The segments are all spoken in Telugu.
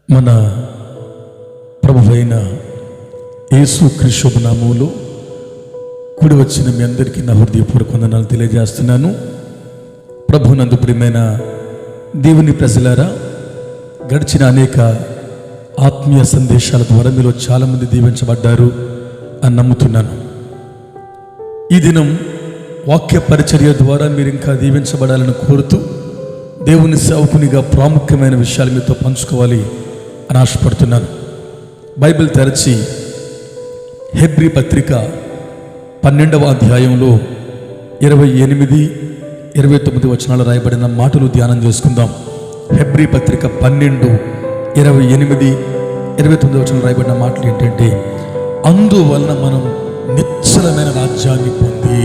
మన ప్రభువైన యేసుక్రీస్తు నామములో కూడి వచ్చిన మీ అందరికీ నా హృదయపూర్వక వందనాలు తెలియజేస్తున్నాను. ప్రభునందు ప్రియమైన దేవుని ప్రజలారా, గడిచిన అనేక ఆత్మీయ సందేశాల ద్వారా మీలో చాలామంది దీవించబడ్డారు అని నమ్ముతున్నాను. ఈ దినం వాక్య పరిచర్య ద్వారా మీరు ఇంకా దీవించబడాలని కోరుతూ దేవుని సేవకునిగా ప్రాముఖ్యమైన విషయాలు మీతో పంచుకోవాలి అని ఆశపడుతున్నాను. బైబిల్ తెరచి హెబ్రీ పత్రిక 12వ అధ్యాయంలో 28, 29 వచనాలు రాయబడిన మాటలు ధ్యానం చేసుకుందాం. హెబ్రీ పత్రిక 12, 28, 29 వచనాలు రాయబడిన మాటలు ఏంటంటే, అందువలన మనం నిశ్చలమైన రాజ్యాన్ని పొంది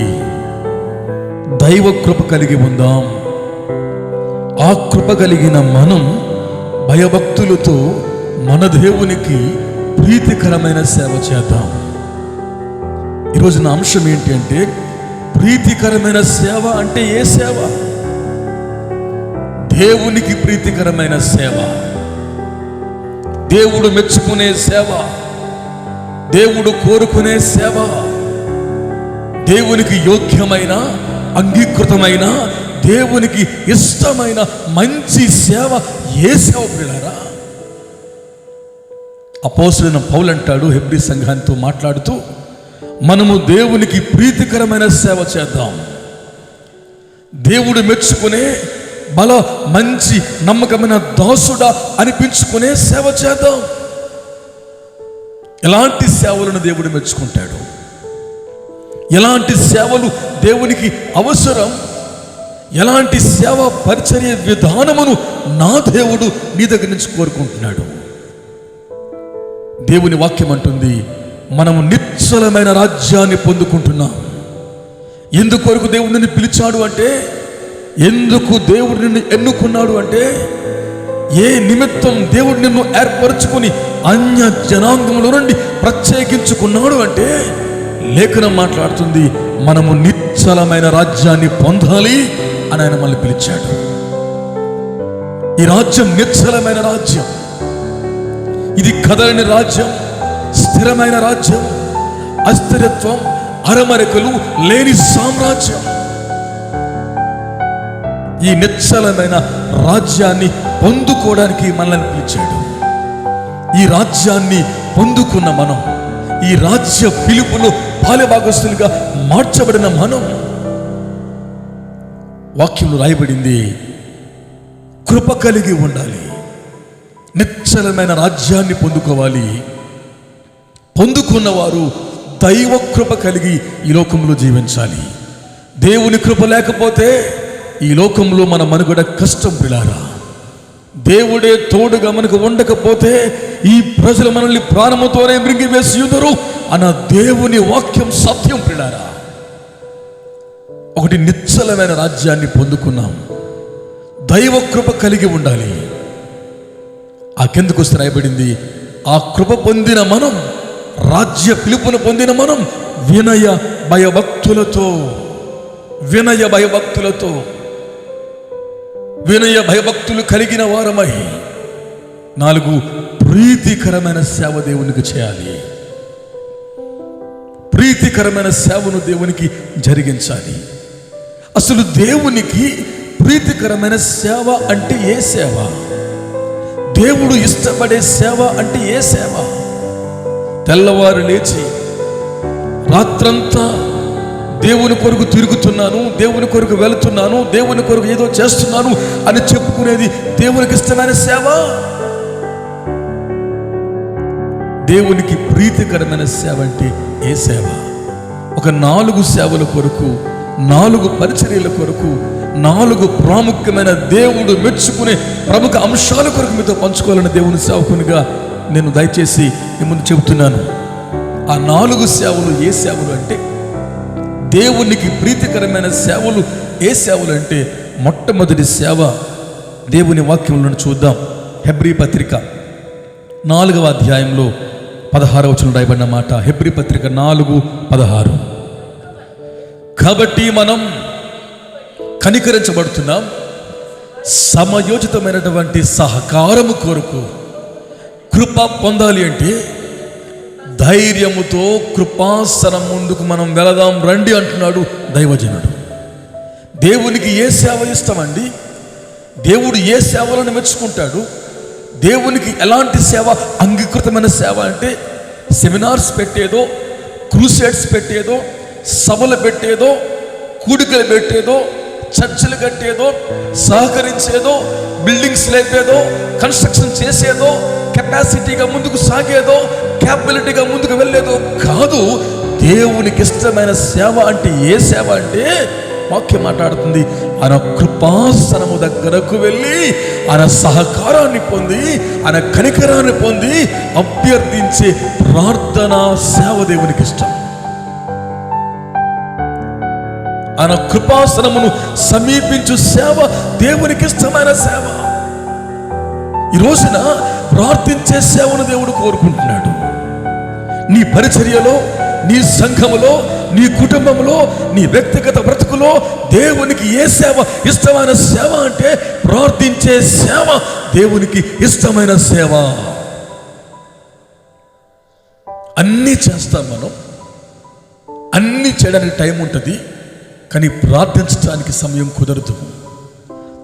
దైవ కృప కలిగి ఉందాం. ఆ కృప కలిగిన మనం భయభక్తులతో మన దేవునికి ప్రీతికరమైన సేవ చేద్దాం. ఈరోజు నా అంశం ఏంటి అంటే, ప్రీతికరమైన సేవ అంటే ఏ సేవ? దేవునికి ప్రీతికరమైన సేవ, దేవుడు మెచ్చుకునే సేవ, దేవుడు కోరుకునే సేవ, దేవునికి యోగ్యమైన అంగీకృతమైన దేవునికి ఇష్టమైన మంచి సేవ ఏ సేవ పిల్లారా? అపోస్తలుడైన పౌలు అంటాడు హెబ్రీ సంఘానితో మాట్లాడుతూ, మనము దేవునికి ప్రీతికరమైన సేవ చేద్దాం. దేవుడు మెచ్చుకునే మంచి నమ్మకమైన దాసుడా అనిపించుకునే సేవ చేద్దాం. ఎలాంటి సేవలను దేవుడు మెచ్చుకుంటాడు? ఎలాంటి సేవలు దేవునికి అవసరం? ఎలాంటి సేవ పరిచర్య విధానమును నా దేవుడు నీ దగ్గర నుంచి కోరుకుంటున్నాడు? దేవుని వాక్యం అంటుంది, మనము నిశ్చలమైన రాజ్యాన్ని పొందుకుంటున్నాం. ఎందుకొరకు దేవుడు నిన్ను పిలిచాడు అంటే, ఎందుకు దేవుడు నిన్ను ఎన్నుకున్నాడు అంటే, ఏ నిమిత్తం దేవుడు నిన్ను ఏర్పరచుకొని అన్య జనాంగముల నుండి ప్రత్యేకించుకున్నాడు అంటే, లేఖనం మాట్లాడుతుంది, మనము నిశ్చలమైన రాజ్యాన్ని పొందాలి అని ఆయన మళ్ళీ పిలిచాడు. ఈ రాజ్యం నిశ్చలమైన రాజ్యం, ఇది కదలని రాజ్యం, స్థిరమైన రాజ్యం, అస్థిరత్వం అరమరికలు లేని సామ్రాజ్యం. ఈ నిశ్చలమైన రాజ్యాన్ని పొందుకోవడానికి మనల్ని పిలిచాడు. ఈ రాజ్యాన్ని పొందుకున్న మనం, ఈ రాజ్య పిలుపులో పాలుభాగస్తులుగా మార్చబడిన మనం, వాక్యంలో రాయబడింది, కృప కలిగి ఉండాలి, నిశ్చలమైన రాజ్యాన్ని పొందుకోవాలి. పొందుకున్నవారు దైవ కృప కలిగి ఈ లోకంలో జీవించాలి. దేవుని కృప లేకపోతే ఈ లోకంలో మన మనుగడ కష్టం పిల్లారా. దేవుడే తోడుగా మనకు ఉండకపోతే ఈ ప్రజలు మనల్ని ప్రాణముతోనే మృంగివేసియుదురు అన్న దేవుని వాక్యం సత్యం పిల్లారా. ఒకటి, నిశ్చలమైన రాజ్యాన్ని పొందుకున్నాం, దైవ కృప కలిగి ఉండాలి. ఆ కిందకు వస్తే రాయబడింది, ఆ కృప పొందిన మనం, రాజ్య పిలుపును పొందిన మనం వినయ భయభక్తులతో వినయ భయభక్తులు కలిగిన వారమై 4, ప్రీతికరమైన సేవ దేవునికి చేయాలి. ప్రీతికరమైన సేవను దేవునికి జరిగించాలి. అసలు దేవునికి ప్రీతికరమైన సేవ అంటే ఏ సేవ? దేవుడు ఇష్టపడే సేవ అంటే ఏ సేవ? తెల్లవారు లేచి రాత్రంతా దేవుని కొరకు తిరుగుతున్నాను, దేవుని కొరకు వెళుతున్నాను, దేవుని కొరకు ఏదో చేస్తున్నాను అని చెప్పుకునేది దేవునికి ఇష్టమైన సేవ? దేవునికి ప్రీతికరమైన సేవ అంటే ఏ సేవ? ఒక 4 సేవల కొరకు, 4 పరిచర్యల కొరకు, 4 ప్రాముఖ్యమైన దేవుడు మెచ్చుకునే ప్రముఖ అంశాల కొరకు మీతో పంచుకోవాలని దేవుని సేవకునిగా నేను దయచేసి మీ ముందు చెబుతున్నాను. ఆ 4 సేవలు ఏ సేవలు అంటే, దేవునికి ప్రీతికరమైన సేవలు ఏ సేవలు అంటే, మొట్టమొదటి సేవ దేవుని వాక్యంలో చూద్దాం. హెబ్రీ పత్రిక 4వ అధ్యాయంలో 16వ వచనం రాయబడిన మాట. హెబ్రీ పత్రిక 4:16. కాబట్టి మనం కనికరించబడుతున్నాం, సమయోచితమైనటువంటి సహకారము కొరకు కృప పొందాలి అంటే ధైర్యముతో కృపాసనం ముందుకు మనం వెళదాం రండి అంటున్నాడు దైవజనుడు. దేవునికి ఏ సేవ ఇష్టమండి? దేవుడు ఏ సేవలను మెచ్చుకుంటాడు? దేవునికి ఎలాంటి సేవ అంగీకృతమైన సేవ అంటే సెమినార్స్ పెట్టేదో, క్రూసేడ్స్ పెట్టేదో, సభలు పెట్టేదో, కూడికలు పెట్టేదో, చర్చిలు కట్టేదో, సహకరించేదో, బిల్డింగ్స్ లేపేదో, కన్స్ట్రక్షన్ చేసేదో, కెపాసిటీగా ముందుకు సాగేదో, క్యాపబిలిటీగా ముందుకు వెళ్ళేదో కాదు. దేవునికి ఇష్టమైన సేవ అంటే ఏ సేవ అంటే వాక్యం మాట్లాడుతుంది, ఆయన కృపాసనము దగ్గరకు వెళ్ళి ఆయన సహకారాన్ని పొంది, ఆయన కనికరాన్ని పొంది అభ్యర్థించే ప్రార్థన సేవ దేవునికి ఇష్టం. ఆయన కృపాసనమును సమీపించు సేవ దేవునికి ఇష్టమైన సేవ. ఈ రోజున ప్రార్థించే సేవను దేవుడు కోరుకుంటున్నాడు. నీ పరిచర్యలో, నీ సంఘములో, నీ కుటుంబంలో, నీ వ్యక్తిగత బ్రతుకులో దేవునికి ఏ సేవ ఇష్టమైన సేవ అంటే ప్రార్థించే సేవ దేవునికి ఇష్టమైన సేవ. అన్నీ చేస్తాం మనం, అన్నీ చేయడానికి టైం ఉంటుంది, కానీ ప్రార్థించడానికి సమయం కుదరదు.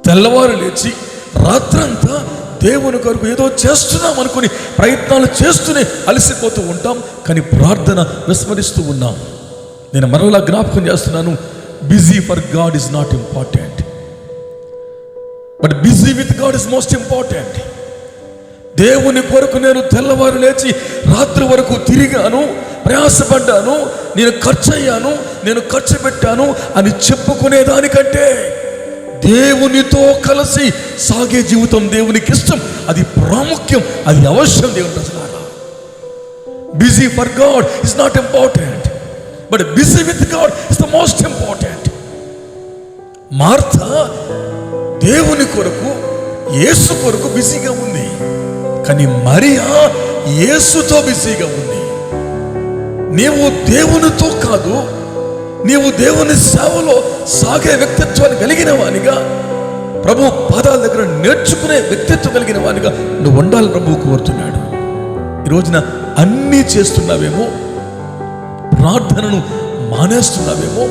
తెల్లవారు లేచి రాత్రంతా దేవుని కొరకు ఏదో చేస్తున్నాం అనుకుని ప్రయత్నాలు చేస్తూనే అలసిపోతూ ఉంటాం, కానీ ప్రార్థన విస్మరిస్తూ ఉన్నాం. నేను మరలా జ్ఞాపకం చేస్తున్నాను, busy for God is not important, but busy with God is most important. దేవుని కొరకు నేను తెల్లవారు లేచి రాత్రి వరకు తిరిగాను, ప్రయాసపడ్డాను, నేను ఖర్చు అయ్యాను, నేను ఖర్చు పెట్టాను అని చెప్పుకునే దానికంటే దేవునితో కలిసి సాగే జీవితం దేవునికి ఇష్టం. అది ప్రాముఖ్యం, అది అవశ్యం. దేవుని ప్రజలారా, busy for God is not important, but busy with God is the most important. Martha దేవుని కొరకు, యేసు కొరకు బిజీగా ఉంది, కానీ మరియా యేసుతో బిజీగా ఉంది. నీవు దేవునితో కాదు, నీవు దేవుని సేవలో సాగే వ్యక్తిత్వాన్ని కలిగిన వానిగా, ప్రభు పాదాల దగ్గర నేర్చుకునే వ్యక్తిత్వం కలిగిన వానిగా నువ్వు ఉండాలని ప్రభు కోరుతున్నాడు. ఈ రోజున అన్నీ చేస్తున్నావేమో, ప్రార్థనను మానేస్తున్నావేమో,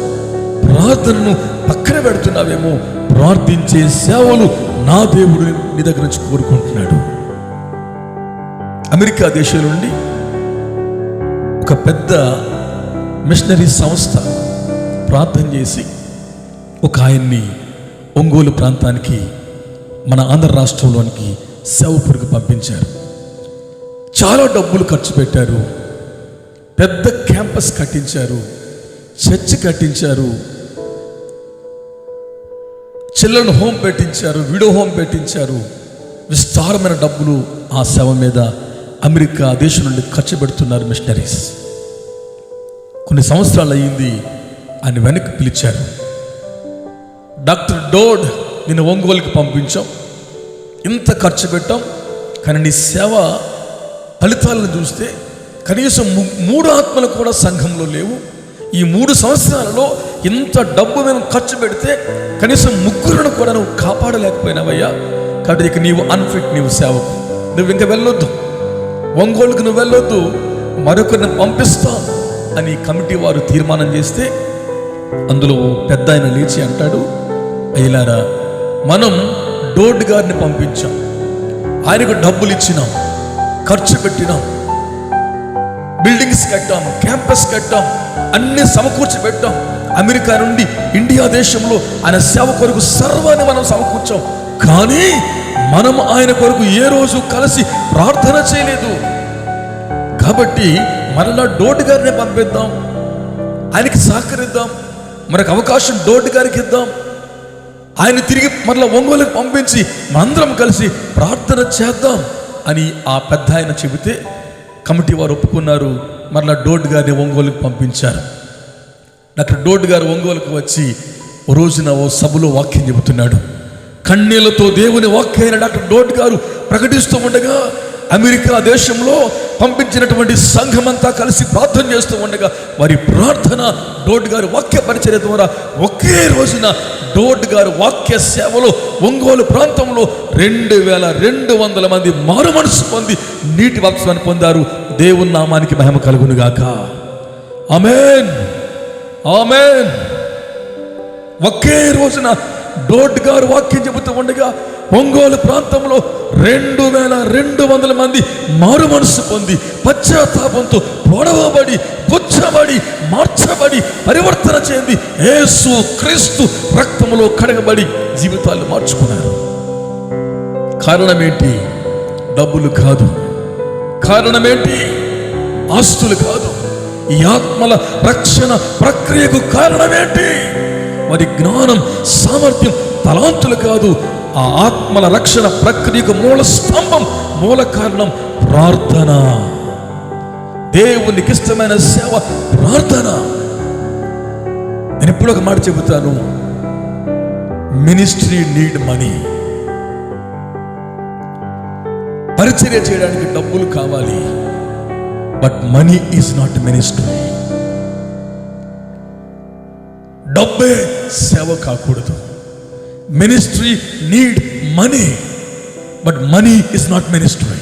ప్రార్థనను పక్కన పెడుతున్నావేమో. ప్రార్థించే సేవలు నా దేవుడు నీ దగ్గర నుంచి కోరుకుంటున్నాడు. అమెరికా దేశం నుండి ఒక పెద్ద మిషనరీ సంస్థ ప్రార్థన చేసి ఒక ఆయన్ని ఒంగోలు ప్రాంతానికి, మన ఆంధ్ర రాష్ట్రంలోనికి సేవకుడికి పంపించారు. చాలా డబ్బులు ఖర్చు పెట్టారు, పెద్ద క్యాంపస్ కట్టించారు, చర్చ్ కట్టించారు, చిల్డ్రన్ హోమ్ పెట్టించారు, విడో హోమ్ పెట్టించారు. విస్తారమైన డబ్బులు ఆ సేవ మీద అమెరికా దేశం నుండి ఖర్చు పెడుతున్నారు మిషనరీస్. కొన్ని సంవత్సరాలు అయ్యింది, ఆయన వెనక్కి పిలిచారు. డాక్టర్ డోడ్, నేను ఒంగోలుకి పంపించాం, ఇంత ఖర్చు పెట్టాం, కానీ నీ సేవ ఫలితాలను చూస్తే కనీసం 3 ఆత్మలు కూడా సంఘంలో లేవు. ఈ 3 సంవత్సరాలలో ఇంత డబ్బు మేము ఖర్చు పెడితే కనీసం 3 కూడా నువ్వు కాపాడలేకపోయినావయ్యా. కాబట్టి ఇక నీవు అన్ఫిట్, నీవు సేవకు, నువ్వు ఇంకా వెళ్ళొద్దు, ఒంగోలుకు నువ్వు వెళ్ళొద్దు, మరొకరిని పంపిస్తాం అని కమిటీ వారు తీర్మానం చేస్తే అందులో పెద్ద ఆయన లేచి అంటాడు, అయ్యలారా, మనం డోడ్ గారిని పంపించాం, ఆయనకు డబ్బులు ఇచ్చినాం, ఖర్చు పెట్టినాం, బిల్డింగ్స్ కట్టాం, క్యాంపస్ కట్టాం, అన్ని సమకూర్చి పెట్టాం. అమెరికా నుండి ఇండియా దేశంలో ఆయన సేవ కొరకు సర్వాన్ని మనం సమకూర్చాం, కానీ మనం ఆయన కొరకు ఏ రోజు కలిసి ప్రార్థన చేయలేదు. కాబట్టి మరలా డోడ్ గారిని పంపిద్దాం, ఆయనకి సహకరిద్దాం, మనకు అవకాశం డోడ్ గారికి ఇద్దాం, ఆయన తిరిగి మరలా ఒంగోలుకి పంపించి మనందరం కలిసి ప్రార్థన చేద్దాం అని ఆ పెద్ద ఆయన చెబితే కమిటీ వారు ఒప్పుకున్నారు. మరలా డోడ్ గారిని ఒంగోలుకి పంపించారు. డాక్టర్ డోడ్ గారు ఒంగోలుకు వచ్చి ఓ రోజున ఓ సభలో వాక్యం చెబుతున్నాడు. కన్నీళ్లతో దేవుని వాక్యాన్ని డాక్టర్ డోడ్ గారు ప్రకటిస్తూ ఉండగా అమెరికా దేశంలో పంపించినటువంటి సంఘమంతా కలిసి ప్రార్థన చేస్తూ ఉండగా వారి ప్రార్థన, డోడ్ గారి వాక్య పరిచర్య ద్వారా ఒకే రోజున డోడ్ గారి వాక్య సేవలో ఒంగోలు ప్రాంతంలో 2200 మంది మారు మనసు పొంది నీటి బాప్తిస్మాన్ని పొందారు. దేవుని నామానికి మహిమ కలుగును గాక. ఆమేన్, ఆమేన్. ఒకే రోజున డోడ్ గారు వాక్యం చెబుతూ ఉండగా ఒంగోలు ప్రాంతంలో 2200 మంది మారు మనసు పొంది పశ్చాత్తాపంతో పొడవబడి, పుచ్చబడి, మార్చబడి, పరివర్తన చెంది యేసు క్రీస్తు రక్తములో కడగబడి జీవితాలు మార్చుకున్నారు. కారణమేంటి? డబ్బులు కాదు. కారణమేంటి? ఆస్తులు కాదు. ఈ ఆత్మల రక్షణ ప్రక్రియకు కారణమేంటి? మరి జ్ఞానం, సామర్థ్యం, తలాంతులు కాదు. ఆ ఆత్మల రక్షణ ప్రక్రియకు మూల స్తంభం, మూల కారణం ప్రార్థన. దేవునికి ఇష్టమైన సేవ ప్రార్థన. నేను ఎప్పుడు ఒక మాట చెబుతాను, మినిస్ట్రీ నీడ్ మనీ. పరిచర్య చేయడానికి డబ్బులు కావాలి, but money is not ministry. డబ్బే సేవ కాకూడదు. Ministry need money, but money is not ministry.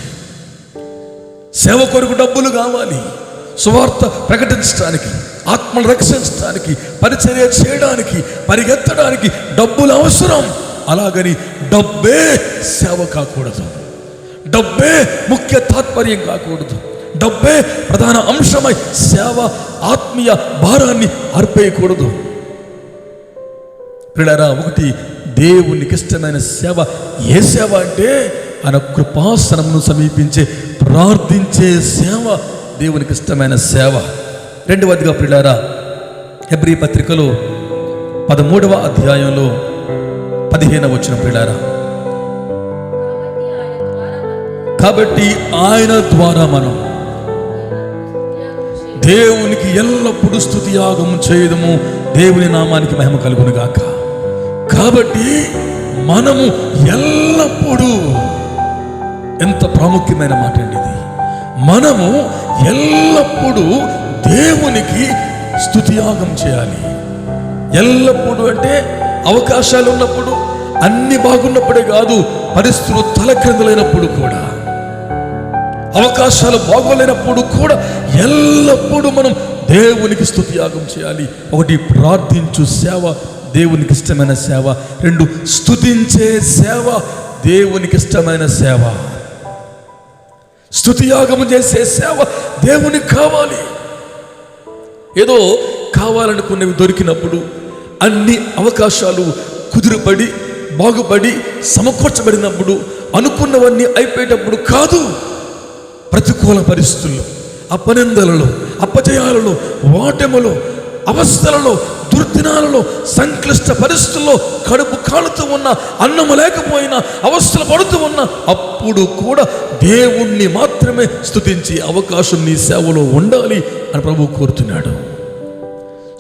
సేవ కొరకు డబ్బులు కావాలి. సువార్త ప్రకటించడానికి, ఆత్మను రక్షించడానికి, పరిచర్య చేయడానికి, పరిగెత్తడానికి డబ్బులు అవసరం. అలాగని డబ్బే సేవ కాకూడదు. డబ్బే ముఖ్య తాత్పర్యం కాకూడదు. డబ్బే ప్రధాన అంశమై సేవ, ఆత్మీయ భారాన్ని అర్పేయకూడదు. ప్రియులారా, ఒకటి, దేవునికి ఇష్టమైన సేవ ఏ సేవ అంటే ఆయన కృపాసనమును సమీపించే, ప్రార్థించే సేవ దేవునికి ఇష్టమైన సేవ. రెండవదిగా ప్రియులారా, హెబ్రీ పత్రికలో 13వ అధ్యాయంలో 15వ వచనం ప్రియులారా, కాబట్టి ఆయన ద్వారా మనం దేవునికి ఎల్లప్పుడూ స్తుతి యాగం చేయదము, దేవుని నామానికి మహిమ కలుగును గాక. కాబట్టి మనము ఎల్లప్పుడూ, ఎంత ప్రాముఖ్యమైన మాట అండి ఇది. మనము ఎల్లప్పుడూ దేవునికి స్తుతియాగం చేయాలి. ఎల్లప్పుడూ అంటే అవకాశాలు ఉన్నప్పుడు, అన్ని బాగున్నప్పుడే కాదు, పరిస్థితులు తలక్రిందులైనప్పుడు కూడా, అవకాశాలు బాగోలేనప్పుడు కూడా ఎల్లప్పుడూ మనం దేవునికి స్తుతియాగం చేయాలి. ఒకటి, ప్రార్థించు సేవ దేవునికి ఇష్టమైన సేవ. రెండు, స్తుతించే సేవ దేవునికి ఇష్టమైన సేవ. స్తుతియాగం చేసే సేవ దేవునికి కావాలి. ఏదో కావాలనుకున్నవి దొరికినప్పుడు, అన్ని అవకాశాలు కుదురుపడి, బాగుపడి, సమకూర్చబడినప్పుడు, అనుకున్నవన్నీ అయిపోయేటప్పుడు కాదు. ప్రతికూల పరిస్థితుల్లో, అపనిందలలో, అపజయాలలో, ఓటములో, అవస్థలలో, దుర్దినాలలో, సంక్లిష్ట పరిస్థితుల్లో, కడుపు కాలుతూ ఉన్న, అన్నము లేకపోయినా, అవస్థలు పడుతూ ఉన్న అప్పుడు కూడా దేవుణ్ణి మాత్రమే స్తుతించి అవకాశం నీ సేవలో ఉండాలి అని ప్రభువు కోరుతున్నాడు.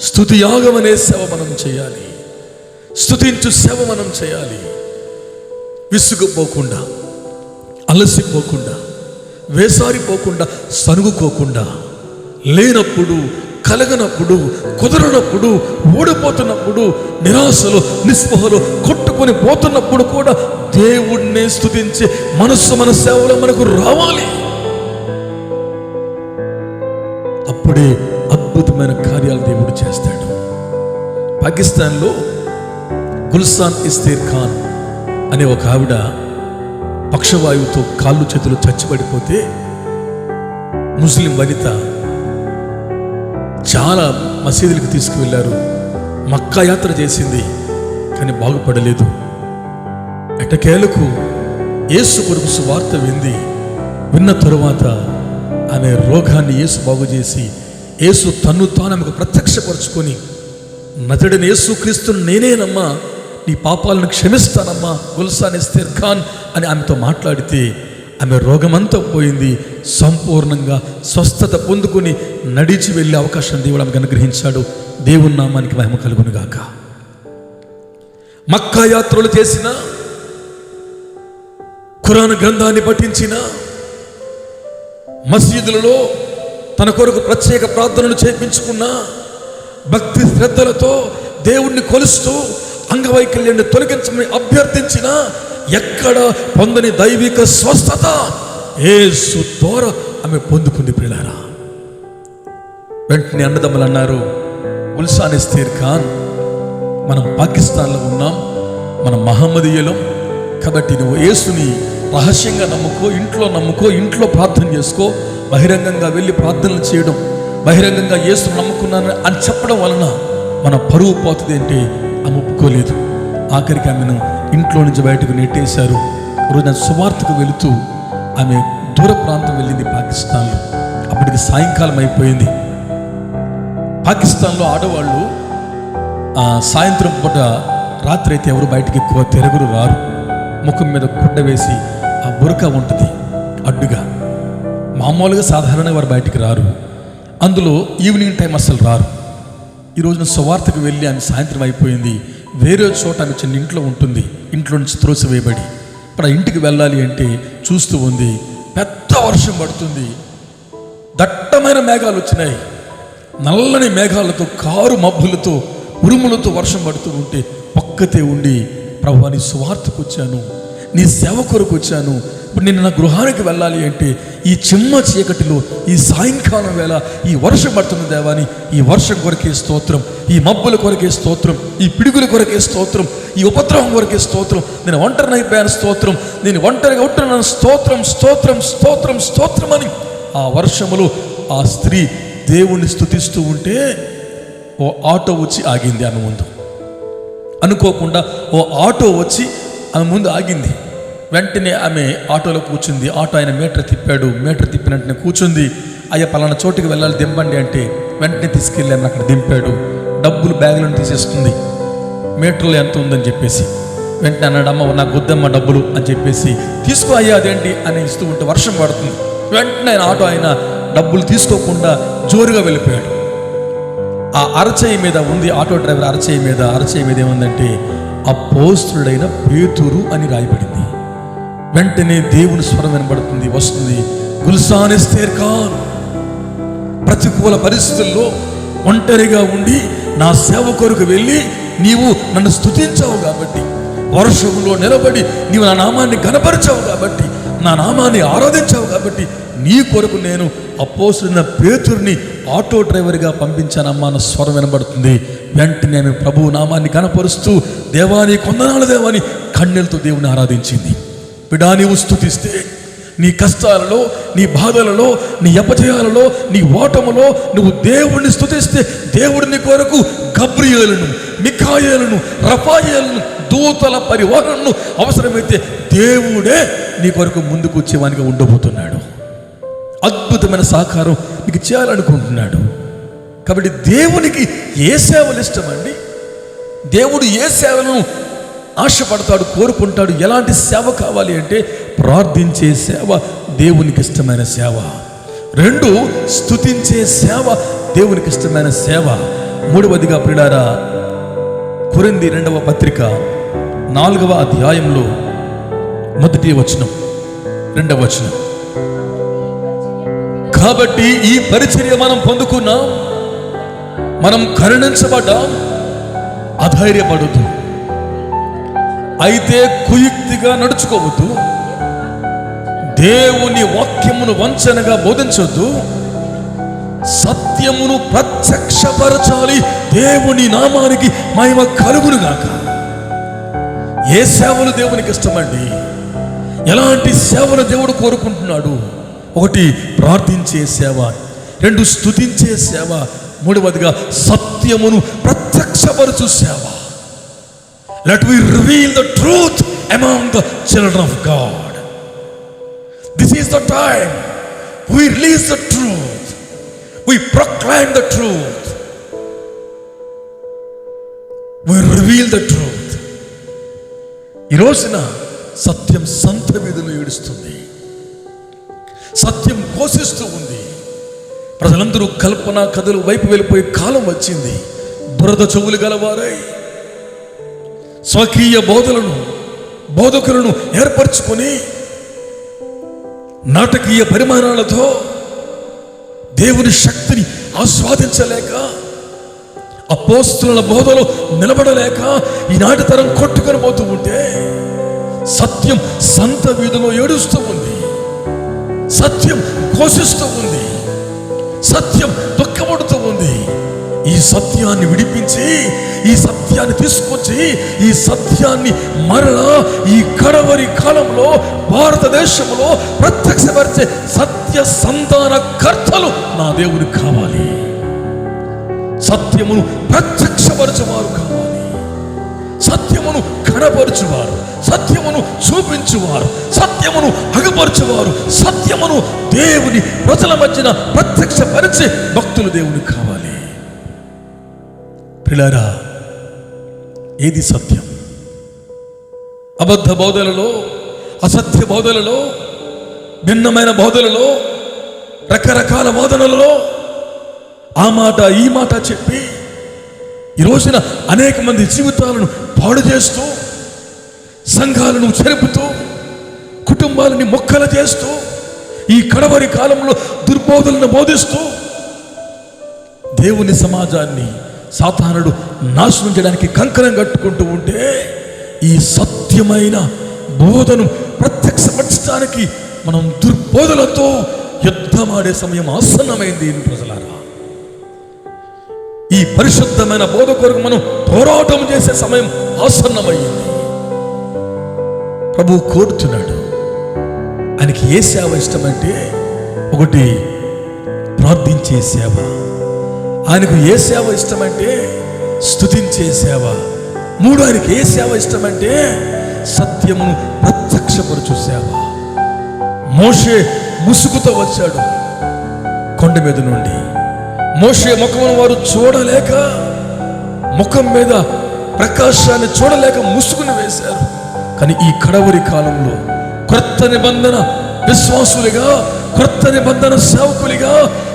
స్తుతి యాగం అనే సేవ మనం చేయాలి. స్తుతించు సేవ మనం చేయాలి. విసుగుపోకుండా, అలసిపోకుండా, వేసారిపోకుండా, సనుగుకోకుండా, లేనప్పుడు, కలగనప్పుడు, కుదరనప్పుడు, ఓడిపోతున్నప్పుడు, నిరాశలో, నిస్పృహలో కొట్టుకొని పోతున్నప్పుడు కూడా దేవుణ్ణి స్తుతించే మనస్సు మన సేవలో మనకు రావాలి. అప్పుడే అద్భుతమైన కార్యాలు దేవుడు చేస్తాడు. పాకిస్తాన్లో గుల్సాన్ ఇస్తేర్ ఖాన్ అనే ఒక ఆవిడ పక్షవాయువుతో కాళ్ళు చేతులు చచ్చిపడిపోతే, ముస్లిం వనిత చాలా మసీదులకు తీసుకువెళ్ళారు. మక్కా యాత్ర చేసింది, కానీ బాగుపడలేదు. ఎటకేలకు యేసు కొరకు సువార్త విన్న తరువాత ఆమె రోగాన్ని యేసు బాగు చేసి, యేసు తన్ను తాను ఆమెకు ప్రత్యక్షపరుచుకొని, నజరుడైన యేసు క్రీస్తును నేనేనమ్మా, నీ పాపాలను క్షమిస్తానమ్మా గుల్సాన్ ఇస్తేర్ ఖాన్ అని ఆమెతో మాట్లాడితే, ఆమె రోగమంతా పోయింది. సంపూర్ణంగా స్వస్థత పొందుకొని నడిచి వెళ్ళే అవకాశం దేవుడు ఆమెకు అనుగ్రహించాడు. దేవుని నామానికి మహిమ కలుగును గాక. మక్కా యాత్రలు చేసిన, ఖురాన్ గ్రంథాన్ని పఠించిన, మసీదులలో తన కొరకు ప్రత్యేక ప్రార్థనలు చేయించుకున్నా, భక్తి శ్రద్ధలతో దేవుణ్ణి కొలుస్తూ అంగవైకల్యాన్ని తొలగించమని అభ్యర్థించిన ఎక్కడ పొందని దైవిక స్వస్థత యేసు ద్వారా ఆమె పొందుకుంది. ప్రియులారా, వెంటనే అన్నదమ్ములు అన్నారు, గుల్సాన్ ఎస్తేర్ ఖాన్, మనం పాకిస్తాన్లో ఉన్నాం, మనం మహమ్మదీయులం కాబట్టి నువ్వు యేసుని రహస్యంగా నమ్ముకో, ఇంట్లో ప్రార్థన చేసుకో. బహిరంగంగా వెళ్ళి ప్రార్థనలు చేయడం, బహిరంగంగా యేసు నమ్ముకున్నాను అని చెప్పడం వలన మన పరువు పోతుంది అంటే ఆమె ఒప్పుకోలేదు. ఆఖరికి ఆమెను ఇంట్లో నుంచి బయటకు నెట్టేశారు. రోజున సువార్తకు వెళుతూ ఆమె దూర ప్రాంతం వెళ్ళింది పాకిస్తాన్లో. అప్పటికి సాయంకాలం అయిపోయింది. పాకిస్తాన్లో ఆడవాళ్ళు సాయంత్రం పూట రాత్రి అయితే ఎవరు బయటకు ఎక్కువ తిరగరు, రారు. ముఖం మీద గుడ్డ వేసి ఆ బురక ఉంటుంది అడ్డుగా. మామూలుగా సాధారణంగా వారు బయటికి రారు, అందులో ఈవినింగ్ టైం అస్సలు రారు. ఈ రోజున సువార్తకు వెళ్ళి ఆమె సాయంత్రం అయిపోయింది. వేరే చోట ఆమె చిన్న ఇంట్లో ఉంటుంది, ఇంట్లో నుంచి త్రోసివేయబడి. ఇప్పుడు ఆ ఇంటికి వెళ్ళాలి అంటే చూస్తూ ఉంది, పెద్ద వర్షం పడుతుంది, దట్టమైన మేఘాలు వచ్చినాయి. నల్లని మేఘాలతో, కారు మబ్బులతో, ఉరుములతో వర్షం పడుతూ ఉంటే పక్కతే ఉండి, ప్రభువా నీ సువార్తకు వచ్చాను, నీ సేవ కొరకు వచ్చాను, ఇప్పుడు నేను నా గృహానికి వెళ్ళాలి అంటే ఈ చిమ్మ చీకటిలో ఈ సాయంకాలం వేళ ఈ వర్షం పడుతున్న దేవాని, ఈ వర్షం కొరకే స్తోత్రం, ఈ మబ్బుల కొరకే స్తోత్రం, ఈ పిడుగుల కొరకే స్తోత్రం, ఈ ఉపద్రవం కొరకే స్తోత్రం, నేను ఒంటరిని అయిపోయాను స్తోత్రం, నేను ఒంటరిగా ఉంటున్నాను స్తోత్రం, స్తోత్రం, స్తోత్రం, స్తోత్రం అని ఆ వర్షములో ఆ స్త్రీ దేవుణ్ణి స్తుతిస్తూ ఉంటే ఓ ఆటో వచ్చి ఆగింది ఆమె ముందు. అనుకోకుండా ఓ ఆటో వచ్చి ఆమె ముందు ఆగింది. వెంటనే ఆమె ఆటోలో కూర్చుంది. ఆటో ఆయన మీటర్ తిప్పాడు. మీటర్ తిప్పిన వెంటనే కూర్చుంది. అయ్యా పలానా చోటుకి వెళ్ళాలి, దింపండి అంటే వెంటనే తీసుకెళ్ళి ఆమె అక్కడ దింపాడు. డబ్బులు బ్యాగులను తీసేస్తుంది, మీటర్లో ఎంత ఉందని చెప్పేసి. వెంటనే అన్నాడు, అమ్మ నాకు వద్దమ్మ డబ్బులు అని చెప్పేసి. తీసుకో అయ్యా అదేంటి అని ఇస్తూ ఉంటే వర్షం పడుతుంది. వెంటనే ఆయన డబ్బులు తీసుకోకుండా జోరుగా వెళ్ళిపోయాడు. ఆ అరచేయి మీద ఉంది, ఆటో డ్రైవర్ అరచేయి మీద ఏముందంటే అపోస్తలుడైన పేతురు అని రాయబడింది. వెంటనే దేవుని స్వరం వినబడుతుంది, వస్తుంది, గుల్సాన్ ఎస్తేర్ ఖాన్, ప్రతికూల పరిస్థితుల్లో ఒంటరిగా ఉండి నా సేవ కొరకు వెళ్ళి నీవు నన్ను స్తుతించావు కాబట్టి, వర్షంలో నిలబడి నీవు నా నామాన్ని ఘనపరిచావు కాబట్టి, నా నామాన్ని ఆరాధించావు కాబట్టి నీ కొరకు నేను అపోస్తలుడైన పేతురుని ఆటో డ్రైవర్గా పంపించానమ్మా అన్న స్వరం వినబడుతుంది. వెంటనే ఆమె ప్రభువు నామాన్ని కనపరుస్తూ దేవాని కొందనాలు దేవాని కన్నెలతో దేవుని ఆరాధించింది. బిడ్డా, నీవు స్తుతిస్తే నీ కష్టాలలో, నీ బాధలలో, నీ అపజయాలలో, నీ ఓటములో నువ్వు దేవుణ్ణి స్తుతిస్తే దేవుడు నీ కొరకు గబ్రియేలును, మిఖాయేలును, రఫాయేలును, దూతల పరివారణను అవసరమైతే దేవుడే నీ కొరకు ముందుకు వచ్చేవానిగా ఉండబోతున్నాడు. అద్భుతమైన సహకారం నీకు చేయాలనుకుంటున్నాడు. కాబట్టి దేవునికి ఏ సేవలు ఇష్టమండి? దేవుడు ఏ సేవలను ఆశపడతాడు, కోరుకుంటాడు? ఎలాంటి సేవ కావాలి అంటే ప్రార్థించే సేవ దేవునికి ఇష్టమైన సేవ. 2, స్తుతించే సేవ దేవునికి ఇష్టమైన సేవ. 3వదిగా ప్రియులారా, కొరింథీ 2వ పత్రిక 4వ అధ్యాయంలో 1వ వచనం 2వ వచనం, కాబట్టి ఈ పరిచర్య మనం పొందుకున్నాం, మనం కరుణించబడ్డాం, అధైర్యపడొద్దు, అయితే కుయుక్తిగా నడుచుకోవద్దు, దేవుని వాక్యమును వంచనగా బోధించొద్దు, సత్యమును ప్రత్యక్షపరచాలి, దేవుని నామానికి మహిమ కలుగునుగాక. ఏ సేవలు దేవునికి ఇష్టమండి? ఎలాంటి సేవలు దేవుడు కోరుకుంటున్నాడు? 1, ప్రార్థించే సేవ, 2, స్తుతించే సేవ, 3వదిగా సత్యమును ప్రత్యక్షపరచు సేవ. Let we reveal the truth among the children of God. This is the time we release the truth, we proclaim the truth, we reveal the truth. ఈ రోజున సత్యం సంత వీధులు ఏడుస్తుంది, సత్యం ఘోషిస్తూ ఉంది. ప్రజలందరూ కల్పన కథలు వైపు వెళ్ళిపోయే కాలం వచ్చింది. బురద చెవులు గలవారై స్వకీయ బోధకులను ఏర్పరచుకొని నాటకీయ పరిమాణాలతో దేవుని శక్తిని ఆస్వాదించలేక, అపోస్తుల బోధలో నిలబడలేక ఈనాటి తరం కొట్టుకొని పోతూ ఉంటే, సత్యం సంత వీధిలో ఏడుస్తూ ఉంది, సత్యం ఘోషిస్తూ ఉంది, సత్యం దుఃఖపడుతూ ఉంది. ఈ సత్యాన్ని విడిపించి, ఈ సత్యాన్ని తీసుకొచ్చి, ఈ సత్యాన్ని మరలా ఈ కడవరి కాలంలో భారతదేశంలో ప్రత్యక్షపరిచే సత్య సంతాన కర్తలు నా దేవుడు కావాలి. సత్యమును ప్రత్యక్షపరచువారు కావాలి, సత్యమును కనపరచువారు, సత్యమును చూపించువారు, సత్యమును అగపరచువారు, సత్యమును దేవుని ప్రజల మధ్యన ప్రత్యక్షపరిచే భక్తులు దేవుని కావాలి. ప్రియులారా, ఏది సత్యం? అబద్ధ బోధలలో, అసత్య బోధలలో, భిన్నమైన బోధలలో, రకరకాల బోధనలలో ఆ మాట ఈ మాట చెప్పి ఈ రోజున అనేక మంది జీవితాలను పాడు చేస్తూ, సంఘాలను చెరుపుతూ, కుటుంబాలని మొక్కలు చేస్తూ, ఈ కడవరి కాలంలో దుర్బోధలను బోధిస్తూ దేవుని సమాజాన్ని సాతానుడు నాశనం చేయడానికి కంకణం కట్టుకుంటూ ఉంటే, ఈ సత్యమైన బోధను ప్రత్యక్షపరచడానికి మనం దుర్బోధలతో యుద్ధమాడే సమయం ఆసన్నమైంది. ప్రజలారా, ఈ పరిశుద్ధమైన బోధ కొరకు మనం పోరాటం చేసే సమయం ఆసన్నమైంది. ప్రభు కోరుతున్నాడు. ఆయనకి ఏ సేవ ఇష్టమంటే, ఒకటి ప్రార్థించే సేవ. ఆయనకు ఏ సేవ ఇష్టమంటే స్తుతించే సేవ. మూడు, ఆయనకి ఏ సేవ ఇష్టమంటే సత్యమును ప్రత్యక్షపరచు సేవ. మోషే ముసుగుతో వచ్చాడు కొండ మీద నుండి. మోషే ముఖమును వారు చూడలేక, ముఖం మీద ప్రకాశాన్ని చూడలేక ముసుగును వేశారు. కానీ ఈ కడవరి కాలంలో క్రొత్త నిబంధన విశ్వాసులుగా, క్రొత్త నిబంధన సేవకులుగా,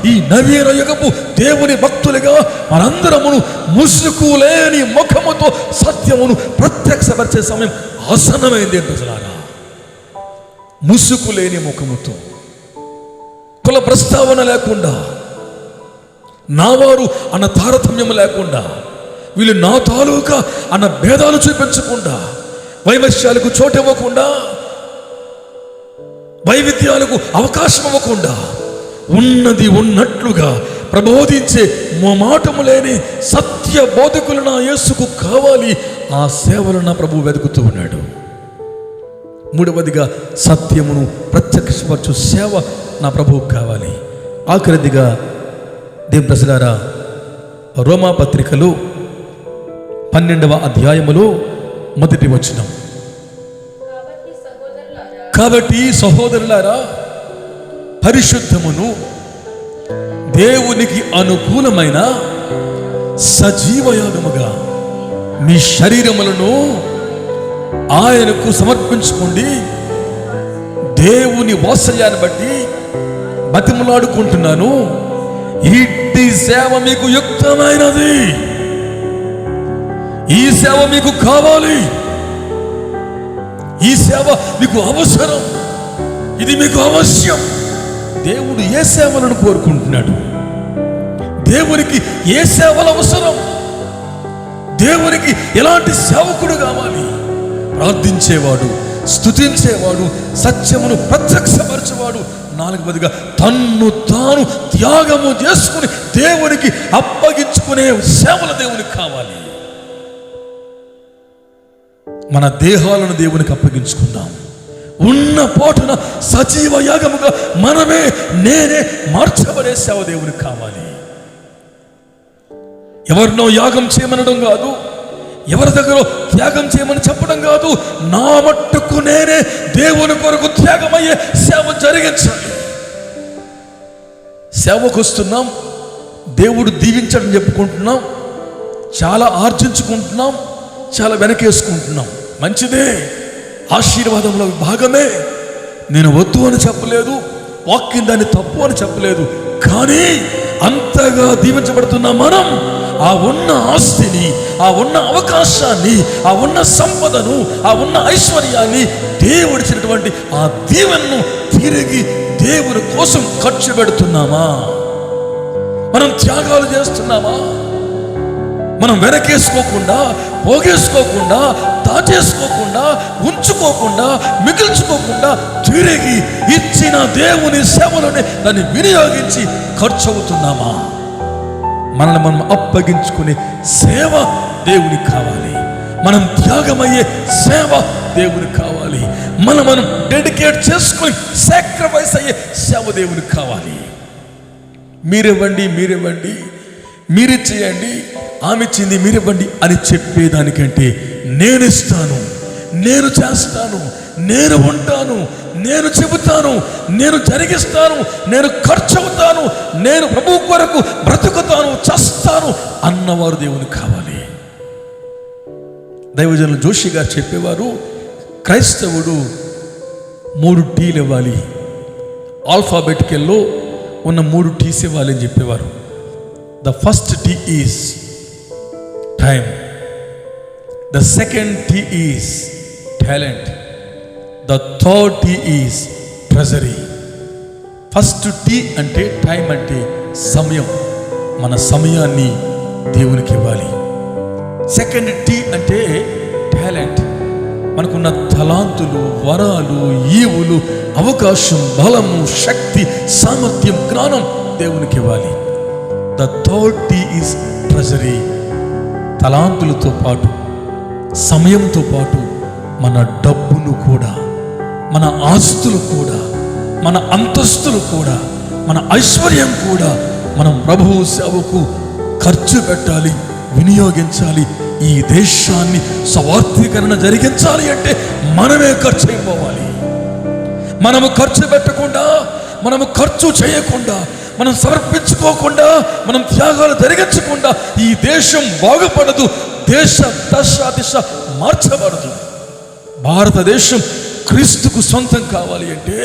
ఈ నవీన యుగపు దేవుని భక్తులుగా మనందరమును ముసుగు లేని ముఖముతో సత్యమును ప్రత్యక్షపరిచే సమయం ఆసన్నమైంది. ప్రజలారా, ముసుగు లేని ముఖముతో, కుల ప్రస్తావన లేకుండా, నావారు అన్న తారతమ్యం లేకుండా, వీళ్ళు నా తాలూకా అన్న భేదాలు చూపించకుండా, వైమస్యాలకు చోటు ఇవ్వకుండా, వైవిధ్యాలకు అవకాశం ఇవ్వకుండా, ఉన్నది ఉన్నట్లుగా ప్రబోధించే మొమాటము లేని సత్య బోధకులు నా యేసుకు కావాలి. ఆ సేవలు నా ప్రభు వెతుకుతూ ఉన్నాడు. మూడవదిగా సత్యమును ప్రత్యక్షపరచు సేవ నా ప్రభువుకు కావాలి. ఆఖరిదిగా దేవుని ప్రజలారా, రోమా పత్రికలు 12వ అధ్యాయములో మొదటి వచనం, కాబట్టి సహోదరులారా, పరిశుద్ధమును దేవునికి అనుకూలమైన సజీవయాగముగా మీ శరీరములను ఆయనకు సమర్పించుకోండి. దేవుని వాత్సల్యాన్ని బట్టి బతిమలాడుకుంటున్నాను, ఇట్టి సేవ మీకు యుక్తమైనది. ఈ సేవ మీకు కావాలి, ఈ సేవ మీకు అవసరం, ఇది మీకు అవశ్యం. దేవుడు ఏ సేవలను కోరుకుంటున్నాడు? దేవునికి ఏ సేవలు అవసరం? దేవునికి ఎలాంటి సేవకుడు కావాలి? ప్రార్థించేవాడు, స్తుతించేవాడు, సత్యమును ప్రత్యక్షపరచేవాడు. నాలుగవదిగా తన్ను తాను త్యాగము చేసుకుని దేవునికి అప్పగించుకునే సేవలు దేవునికి కావాలి. మన దేహాలను దేవునికి అప్పగించుకుందాం. ఉన్న పోటున సజీవ యాగముగా నేనే మార్చబడే సేవ దేవునికి కావాలి. ఎవరినో యాగం చేయమనడం కాదు, ఎవరి దగ్గర త్యాగం చేయమని చెప్పడం కాదు. నా మట్టుకు నేనే దేవుని కొరకు త్యాగమయ్యే సేవ జరిగించాలి. సేవకు వస్తున్నాం, దేవుడు దీవించడం చెప్పుకుంటున్నాం, చాలా ఆర్జించుకుంటున్నాం, చాలా వెనకేసుకుంటున్నాం. మంచిదే, ఆశీర్వాదంలో భాగమే. నేను వద్దు అని చెప్పలేదు, వాక్యం దాన్ని తప్పు అని చెప్పలేదు. కానీ అంతగా దీవించబడుతున్న మనం ఆ ఉన్న ఆస్తిని, ఆ ఉన్న అవకాశాన్ని, ఆ ఉన్న సంపదను, ఆ ఉన్న ఐశ్వర్యాన్ని, దేవుడిచ్చినటువంటి ఆ దీవెనను తిరిగి దేవుని కోసం ఖర్చు పెడుతున్నామా? మనం త్యాగాలు చేస్తున్నామా? మనం వెనకేసుకోకుండా, పోగేసుకోకుండా, దాచేసుకోకుండా, ఉంచుకోకుండా, మిగిల్చుకోకుండా తిరిగి ఇచ్చిన దేవుని సేవలోనే దాన్ని వినియోగించి ఖర్చు అవుతున్నామా? మనల్ని మనం అప్పగించుకునే సేవ దేవునికి కావాలి. మనం త్యాగమయ్యే సేవ దేవునికి కావాలి. మనం డెడికేట్ చేసుకొని సాక్రిఫైస్ అయ్యే సేవ దేవునికి కావాలి. మీరివ్వండి, మీరు చేయండి, ఆమె ఇచ్చింది మీరివ్వండి అని చెప్పేదానికంటే నేను ఇస్తాను, నేను చేస్తాను, నేను ఉంటాను, నేను చెబుతాను, నేను జరిగిస్తాను, నేను ఖర్చు అవుతాను, నేను ప్రభువు కొరకు బ్రతుకుతాను, చేస్తాను అన్నవారు దేవునికి కావాలి. దైవజనులు జోషి గారు చెప్పేవారు, క్రైస్తవుడు 3 టీలు ఇవ్వాలి, ఆల్ఫాబెటికల్లో ఉన్న 3 టీస్ ఇవ్వాలి అని చెప్పేవారు. The first T is time, the second T is talent, the third T is treasury. First T అంటే టైం, అంటే సమయం. మన సమయాన్ని దేవునికి ఇవ్వాలి. సెకండ్ టీ అంటే టాలెంట్, మనకున్న తలాంతులు, వరాలు, ఈవులు, అవకాశం, బలము, శక్తి, సామర్థ్యం, జ్ఞానం దేవునికి ఇవ్వాలి. The third T is treasury. తలాంతులతో పాటు, సమయంతో పాటు మన డబ్బును కూడా, మన ఆస్తులు కూడా, మన అంతస్తులు కూడా, మన ఐశ్వర్యం కూడా మనం ప్రభువు సేవకు ఖర్చు పెట్టాలి, వినియోగించాలి. ఈ దేశాన్ని స్వార్థీకరణ జరిగించాలి అంటే మనమే ఖర్చు అయిపోవాలి. మనము ఖర్చు పెట్టకుండా, మనము ఖర్చు చేయకుండా, మనం సమర్పించుకోకుండా, మనం త్యాగాలు జరిగించకుండా ఈ దేశం బాగుపడదు, దేశ దశ దిశ మార్చబడదు. భారతదేశం క్రీస్తుకు సొంతం కావాలి అంటే,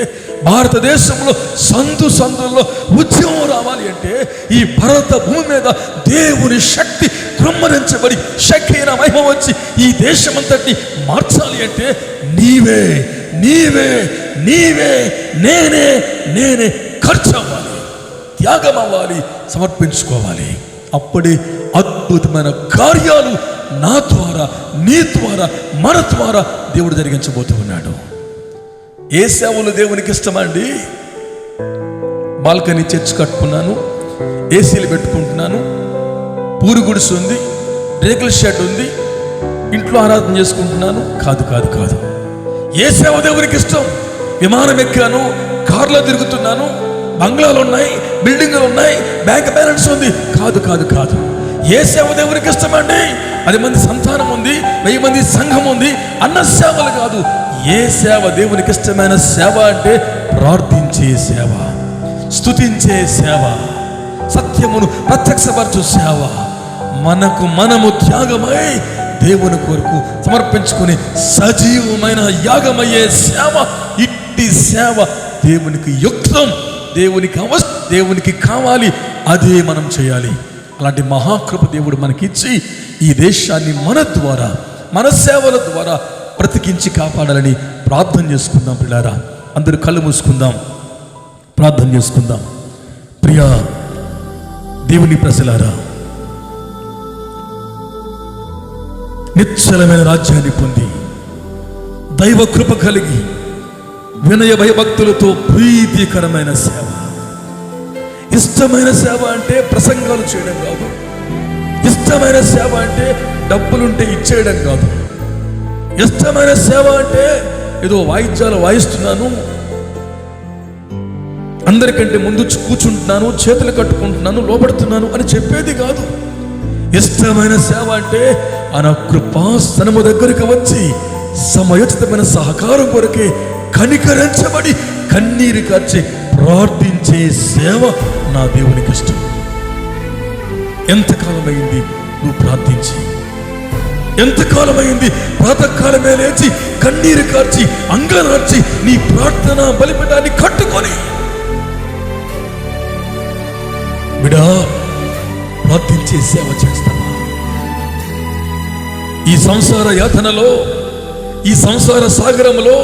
భారతదేశంలో సందుల్లో ఉద్యమం రావాలి అంటే, ఈ భారత భూమి మీద దేవుని శక్తి కృమ్మరించబడి శక్తిన మహిమ వచ్చి ఈ దేశమంతటిని మార్చాలి అంటే నీవే నేనే ఖర్చు అవ్వాలి, త్యాగం అవ్వాలి, సమర్పించుకోవాలి. అప్పుడే అద్భుతమైన కార్యాలు నా ద్వారా, నీ ద్వారా, మన ద్వారా దేవుడు జరిగించబోతూ ఉన్నాడు. ఏ సేవలు దేవునికి ఇష్టమండి? బాల్కనీ చర్చ్ కట్టుకున్నాను, ఏసీలు పెట్టుకుంటున్నాను, పూరి గుడిసు ఉంది, రేకుల షెడ్ ఉంది, ఇంట్లో ఆరాధన చేసుకుంటున్నాను. కాదు. ఏ సేవ దేవునికి ఇష్టం? విమానం ఎక్కాను, కార్లో తిరుగుతున్నాను, బంగ్లాలు ఉన్నాయి, బిల్డింగ్లు ఉన్నాయి, బ్యాంక్ బ్యాలెన్స్ ఉంది. కాదు. ఏ సేవ దేవునికి ఇష్టమండి? 10 మంది సంతానం ఉంది, 1000 మంది సంఘం ఉంది అన్న సేవలు కాదు. ఏ సేవ దేవునికి ఇష్టమైన సేవ అంటే ప్రార్థించే సేవ, స్తుతించే సేవ, సత్యమును ప్రత్యక్షపరచు సేవ, మనము త్యాగమై దేవుని కొరకు సమర్పించుకుని సజీవమైన యాగమయ్యే సేవ. ఇట్టి సేవ దేవునికి యుక్తం, దేవునికి కావాలి, అదే మనం చేయాలి. అలాంటి మహాకృప దేవుడు మనకిచ్చి ఈ దేశాన్ని మన ద్వారా, మన సేవల ద్వారా బ్రతికించి కాపాడాలని ప్రార్థన చేసుకుందాం. పిల్లారా, అందరూ కళ్ళు మూసుకుందాం, ప్రార్థన చేసుకుందాం. ప్రియా దేవుని ప్రజలారా, నిశ్చలమైన రాజ్యాన్ని పొంది దైవ కృప కలిగి వినయ భయభక్తులతో ప్రీతికరమైన సేవ, ఇష్టమైన సేవ అంటే ప్రసంగాలు చేయడం కాదు, ఇష్టమైన సేవ అంటే డబ్బులుంటే ఇచ్చేయడం కాదు, ఇష్టమైన సేవ అంటే ఏదో వాయిద్యాలు వాయిస్తున్నాను, అందరికంటే ముందు కూర్చుంటున్నాను, చేతులు కట్టుకుంటున్నాను, లోపడుతున్నాను అని చెప్పేది కాదు. ఇష్టమైన సేవ అంటే ఆయన కృపాసనము దగ్గరికి వచ్చి సమయోచితమైన సహకారం కొరకే కనికరించబడి కన్నీరు కార్చి ప్రార్థించే సేవ నా దేవునికి ఇష్టం. ఎంతకాలమైంది నువ్వు ప్రార్థించి? ఎంతకాలమైంది ప్రాతకాలమే లేచి కన్నీరు కార్చి అంగనార్చి నీ ప్రార్థన బలిపీఠాన్ని కట్టుకొని? బిడా, ప్రార్థించే సేవ చేస్తావా? ఈ సంసార యాతనలో, ఈ సంసార సాగరంలో,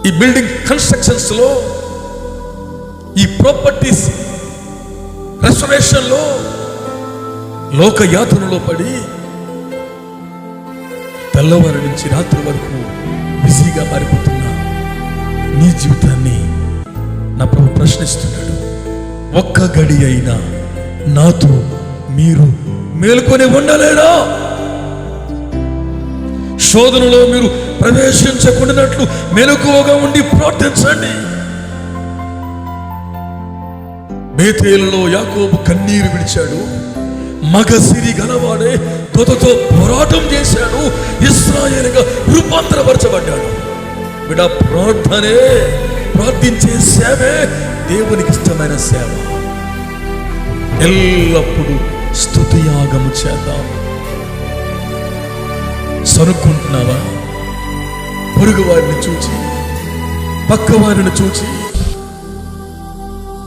ఈ బిల్డింగ్ కన్స్ట్రక్షన్స్ లో, ఈ ప్రాపర్టీస్ రెస్టరేషన్లో, లోకయాతనలో పడి తెల్లవారి నుంచి రాత్రి వరకు బిజీగా మారిపోతున్నా నీ జీవితాన్ని నా ప్రభు ప్రశ్నిస్తున్నాడు. ఒక్క గడి అయినా నాతో మీరు మేలుకొని ఉండలేడా? శోధనలో మీరు ప్రవేశించకుండానట్లు మెలకువగా ఉండి ప్రార్థించండి. బేతేలులో యాకోబు కన్నీరు విడిచాడు. మగసిరి గలవాడే దొతతో పోరాటం చేశాడు. ఇశ్రాయేలుగా రూపాంతరపరచబడ్డాడు. బిడ్డ, ప్రార్థనే, ప్రార్థించే సేవే దేవునికి ఇష్టమైన సేవ. ఎల్లప్పుడూ స్తుతియాగము చేద్దాం. సనుక్కుంటున్నావా? పొరుగు వారిని చూచి, పక్క వారిని చూచి,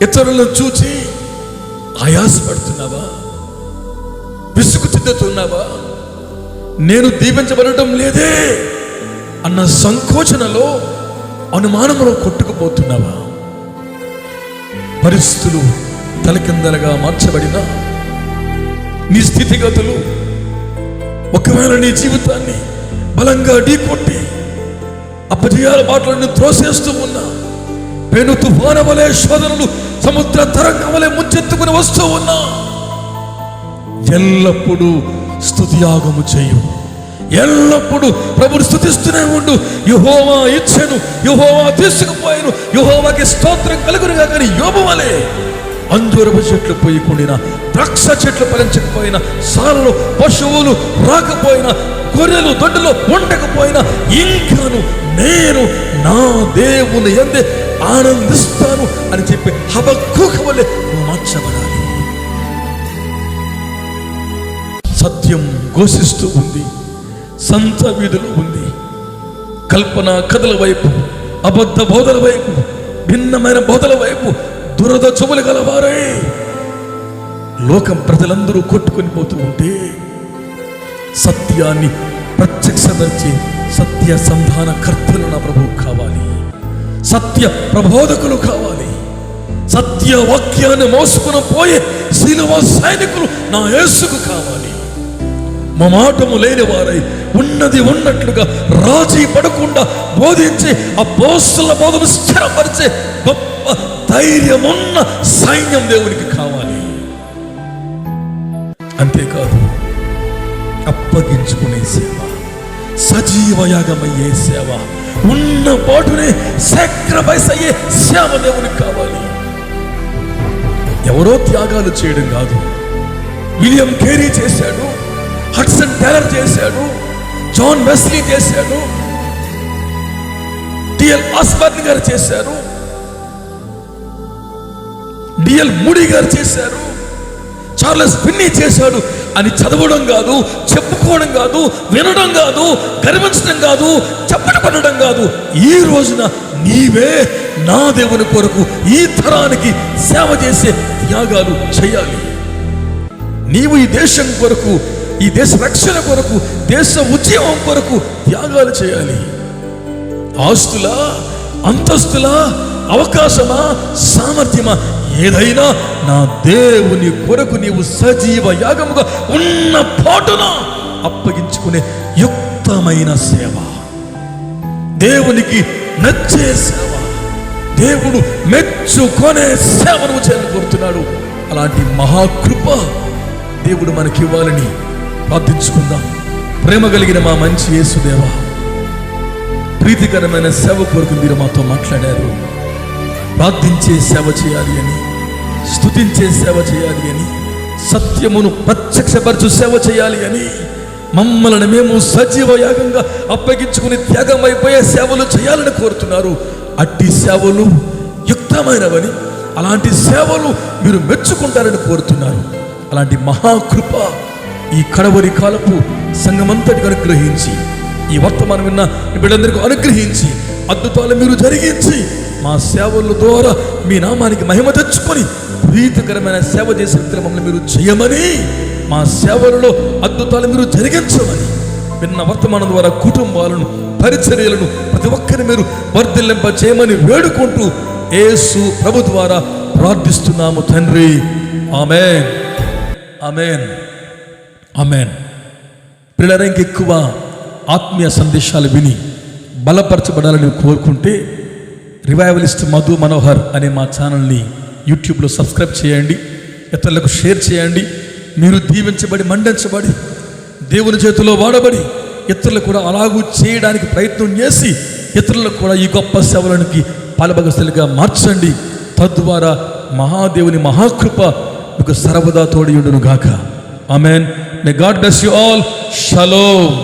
ఇతరులను చూచి ఆయాసపడుతున్నావా? విసుగు చెందుతున్నావా? నేను దీవించబడటం లేదే అన్న సంకోచనలో, అనుమానంలో కొట్టుకుపోతున్నావా? పరిస్థితులు తలకిందలుగా మార్చబడిన నీ స్థితిగతులు ఒకవేళ నీ జీవితాన్ని బలంగా ఢీకొట్టి అపజయాల బాటలను త్రోసేస్తూ ఉన్నా, పెను తుఫాను వలె శోధనలు సముద్ర తరంగం వలె ముంచెత్తుకుని వస్తూ ఉన్నా, ఎల్లప్పుడూ స్తుతియాగము చేయు. ఎల్లప్పుడూ ప్రభుని స్తుతిస్తూనే ఉండు. యెహోవా ఇచ్చెను, యెహోవా తీసుకుపోయాను, యెహోవాకి స్తోత్రం కలుగునుగా. కానీ యోబు వలె అంజూరపు చెట్లు పోయకుండిన, ద్రాక్ష చెట్లు ఫలించకపోయినా, సాలలో పశువులు రాకపోయినా, గొర్రెలు దొడ్డులో ఉండకపోయినా, ఇంకాను నేను నా దేవుని యందే ఆనందిస్తాను అని చెప్పి హబక్కూకు వలె మార్చబడాలి. సత్యం ఘోషిస్తూ ఉంది, సంత వీధులు ఉంది. కల్పన కథల వైపు, అబద్ధ బోధల వైపు, భిన్నమైన బోధల వైపు దురద చెవులు గలవారే లోకం ప్రజలందరూ కొట్టుకొని పోతూ ఉంటే, సత్యాన్ని ప్రత్యక్షపరిచే సత్య సంధాన కర్తలు నా ప్రభువు కావాలి. సత్య ప్రబోధకులు కావాలి. సత్య వాక్యాన్ని మోసుకుని పోయే శిలువ సైనికులు నా యేసుకు కావాలి. మమాటము లేని వారై ఉన్నది ఉన్నట్లుగా రాజీ పడకుండా బోధించి అపోస్తల బోధను స్థిరపరిచే గొప్ప ధైర్యమున్న సైన్యం దేవునికి కావాలి. అంతేకాదు, అప్పగించుకునే సేవ, సజీవ యాగమయ్యే సేవ, ఉన్న పాటునే సాక్రిఫైస్ అయ్యే సేవ దేవునికి కావాలి. ఎవరో త్యాగాలు చేయడం కాదు. విలియం కేరీ చేశాడు, హడ్సన్ టైలర్ చేశాడు, జాన్ వెస్లీ చేశాడు, టిఎల్ ఆస్బర్న్ గారు చేశారు, డిఎల్ మూడీ గారు చేశారు, చార్లెస్ ఫిన్నీ చేశాడు అని చదవడం కాదు, చెప్పుకోవడం కాదు, వినడం కాదు, గర్వించడం కాదు, చప్పట పడడం కాదు. ఈ రోజున నీవే నా దేవుని కొరకు ఈ తరానికి సేవ చేసే త్యాగాలు చేయాలి. నీవు ఈ దేశం కొరకు, ఈ దేశ రక్షణ కొరకు, దేశ ఉద్యమం కొరకు త్యాగాలు చేయాలి. ఆస్తులా, అంతస్తులా, అవకాశమా, సామర్థ్యమా, ఏదైనా నా దేవుని కొరకు నీవు సజీవ యాగముగా ఉన్న పాటున అప్పగించుకునే యుక్తమైన సేవ, దేవునికి నచ్చే సేవ, దేవుడు మెచ్చుకొనే సేవ నువ్వు చేయాలని కోరుతున్నాడు. అలాంటి మహాకృప దేవుడు మనకి ఇవ్వాలని ప్రార్థించుకుందాం. ప్రేమ కలిగిన మా మంచి యేసుదేవా, ప్రీతికరమైన సేవ కొరకు మీరు మాతో మాట్లాడారు. ప్రార్థించే సేవ చేయాలి అని, స్తుతించే సేవ చేయాలి అని, సత్యమును ప్రత్యక్షపరచు సేవ చేయాలి అని, మమ్మల్ని మేము సజీవ యాగంగా అప్పగించుకుని త్యాగం అయిపోయే సేవలు చేయాలని కోరుతున్నారు. అట్టి సేవలు యుక్తమైనవని, అలాంటి సేవలు మీరు మెచ్చుకుంటారని కోరుతున్నారు. అలాంటి మహాకృప ఈ కడవరి కాలపు సంఘమంతటికి అనుగ్రహించి, ఈ వర్తమానం విన్న బిడ్డలందరికీ అనుగ్రహించి, అద్భుతాలు మీరు జరిగించి, మా సేవల ద్వారా మీ నామానికి మహిమ తెచ్చుకొని ప్రీతికరమైన సేవ చేసే మమ్మల్ని మీరు చేయమని, మా సేవలలో అద్భుతాలు మీరు జరిగించమని, విన్న వర్తమానం ద్వారా కుటుంబాలను, పరిచర్యలను ప్రతి ఒక్కరిని మీరు వర్ధిల్లింప చేయమని వేడుకుంటూ యేసు ప్రభు ద్వారా ప్రార్థిస్తున్నాము తండ్రి. ఆమేన్, ఆమేన్, ఆమేన్. పిల్లల ఇంకెక్కువ ఆత్మీయ సందేశాలు విని బలపరచబడాలని కోరుకుంటే రివైవలిస్ట్ మధు మనోహర్ అనే మా ఛానల్ని యూట్యూబ్లో సబ్స్క్రైబ్ చేయండి, ఇతరులకు షేర్ చేయండి. మీరు దీవించబడి మండించబడి దేవుని చేతిలో వాడబడి ఇతరులకు కూడా అలాగూ చేయడానికి ప్రయత్నం చేసి ఇతరులకు కూడా ఈ గొప్ప సేవలకి పాలుభాగస్తులుగా మార్చండి. తద్వారా మహాదేవుని మహాకృప మీకు సర్వదా తోడి ఉండును గాక. Amen. May God bless you all. Shalom.